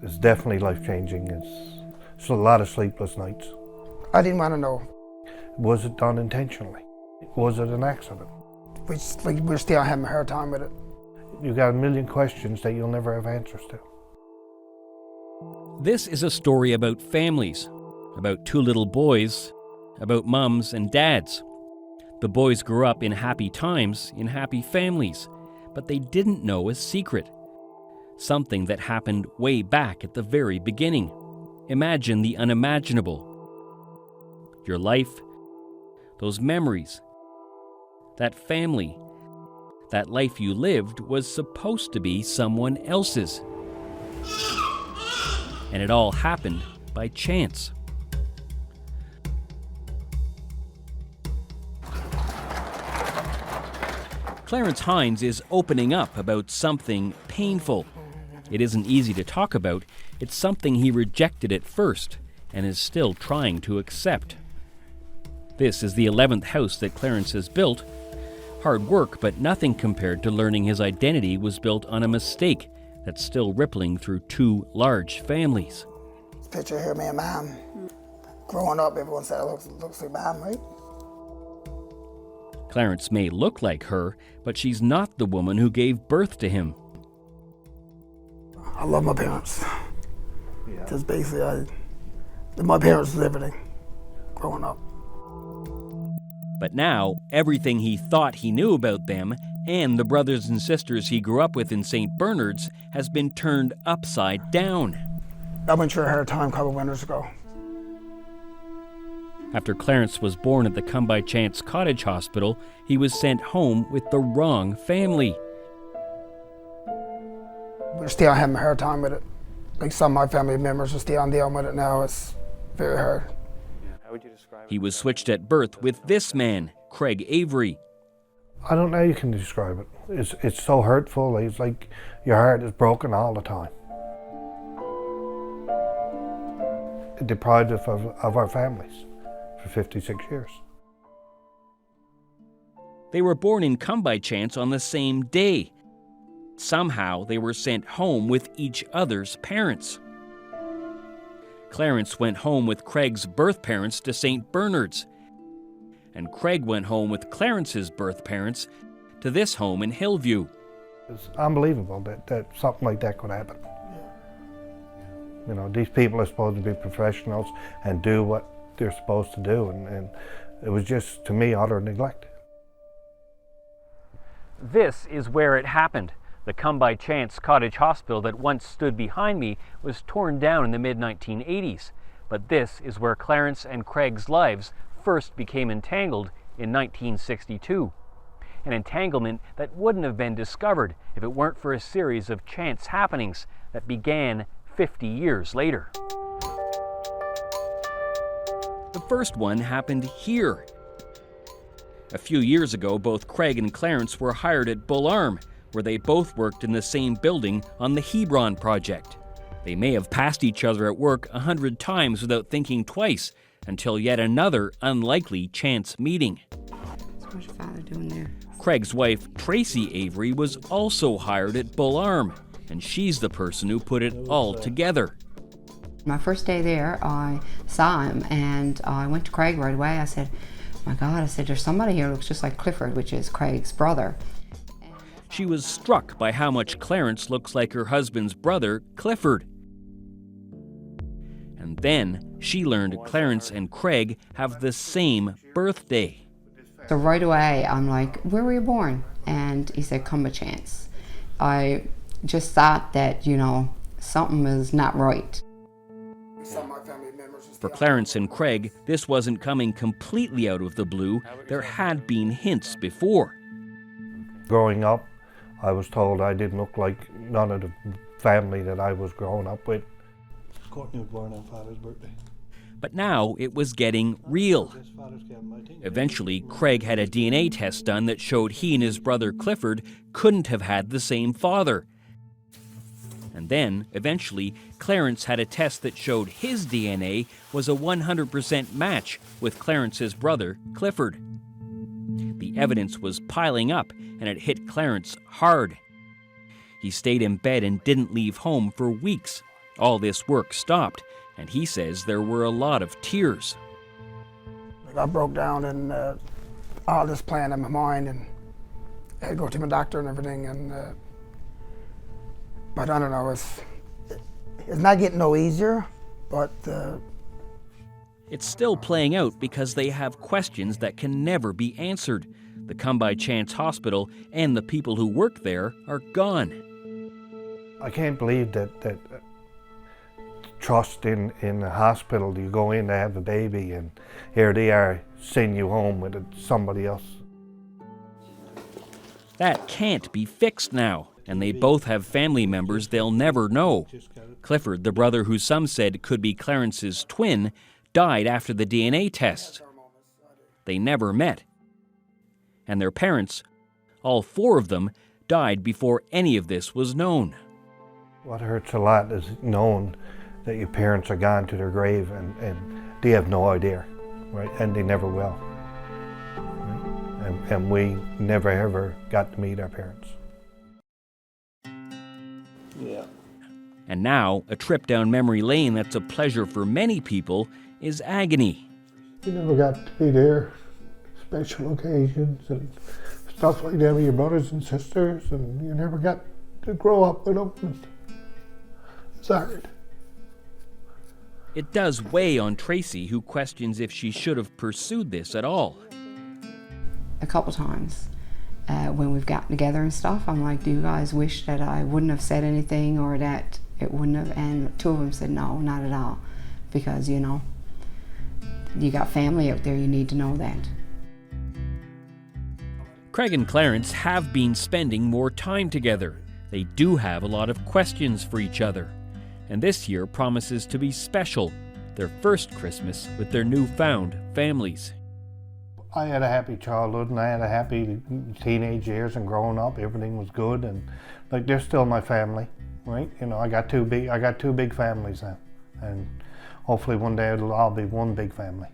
It's definitely life-changing. It's a lot of sleepless nights. I didn't want to know. Was it done intentionally? Was it an accident? We're still having a hard time with it. You got a million questions that you'll never have answers to. This is a story about families, about two little boys, about mums and dads. The boys grew up in happy times, in happy families, but they didn't know a secret. Something that happened way back at the very beginning. Imagine the unimaginable. Your life, those memories, that family, that life you lived was supposed to be someone else's. And it all happened by chance. Clarence Hines is opening up about something painful. It isn't easy to talk about. It's something he rejected at first and is still trying to accept. This is the 11th house that Clarence has built. Hard work, but nothing compared to learning his identity was built on a mistake that's still rippling through two large families. This picture here, me and Mom. Growing up, everyone said it looks like Mom, right? Clarence may look like her, but she's not the woman who gave birth to him. I love my parents. Just basically, my parents was everything growing up. But now, everything he thought he knew about them and the brothers and sisters he grew up with in St. Bernard's has been turned upside down. I went through a hard time a couple winters ago. After Clarence was born at the Come By Chance Cottage Hospital, he was sent home with the wrong family. We're still having a hard time with it. Like some of my family members are still dealing with it now. It's very hard. How would you describe it? He was switched at birth with this man, Craig Avery. I don't know how you can describe it. It's so hurtful. It's like your heart is broken all the time. It deprived us of our families for 56 years. They were born in Come By Chance on the same day. Somehow they were sent home with each other's parents. Clarence went home with Craig's birth parents to St. Bernard's. And Craig went home with Clarence's birth parents to this home in Hillview. It's unbelievable that something like that could happen. You know, these people are supposed to be professionals and do what they're supposed to do, and it was just, to me, utter neglect. This is where it happened. The Come By Chance Cottage Hospital that once stood behind me was torn down in the mid-1980s. But this is where Clarence and Craig's lives first became entangled in 1962. An entanglement that wouldn't have been discovered if it weren't for a series of chance happenings that began 50 years later. The first one happened here. A few years ago, both Craig and Clarence were hired at Bull Arm, where they both worked in the same building on the Hebron project. They may have passed each other at work 100 times without thinking twice, until yet another unlikely chance meeting. What's your father doing there? Craig's wife, Tracy Avery, was also hired at Bull Arm, and she's the person who put it all together. My first day there, I saw him, and I went to Craig right away. I said, my God, I said, there's somebody here who looks just like Clifford, which is Craig's brother. She was struck by how much Clarence looks like her husband's brother, Clifford. And then she learned Clarence and Craig have the same birthday. So right away, I'm like, where were you born? And he said, Come By Chance. I just thought that, you know, something was not right. For Clarence and Craig, this wasn't coming completely out of the blue. There had been hints before. Growing up, I was told I didn't look like none of the family that I was growing up with. Courtney was born on Father's birthday. But now it was getting real. Eventually, Craig had a DNA test done that showed he and his brother Clifford couldn't have had the same father. And then, eventually, Clarence had a test that showed his DNA was a 100% match with Clarence's brother, Clifford. The evidence was piling up, and it hit Clarence hard. He stayed in bed and didn't leave home for weeks, All this work stopped, and he says there were a lot of tears. Like I broke down and all this plan in my mind, and I had to go to my doctor and everything. And but I don't know, it's not getting no easier, but It's still playing out because they have questions that can never be answered. The Come-by-Chance Hospital and the people who work there are gone. I can't believe that trust in a hospital. You go in to have a baby and here they are sending you home with somebody else. That can't be fixed now, and they both have family members they'll never know. Clifford, the brother who some said could be Clarence's twin, died after the DNA test. They never met. And their parents, all four of them, died before any of this was known. What hurts a lot is knowing that your parents are gone to their grave and they have no idea, right? And they never will. Right? And we never ever got to meet our parents. Yeah. And now, a trip down memory lane that's a pleasure for many people is agony. You never got to be there, special occasions and stuff like that with your brothers and sisters, and you never got to grow up with them. It's hard. It does weigh on Tracy, who questions if she should have pursued this at all. A couple times when we've gotten together and stuff, I'm like, do you guys wish that I wouldn't have said anything or that it wouldn't have? And two of them said, no, not at all. Because, you know, you got family out there, you need to know that. Craig and Clarence have been spending more time together. They do have a lot of questions for each other. And this year promises to be special, their first Christmas with their newfound families. I had a happy childhood and I had a happy teenage years and growing up. Everything was good and like they're still my family, right? You know, I got two big families now, and hopefully one day it'll all be one big family.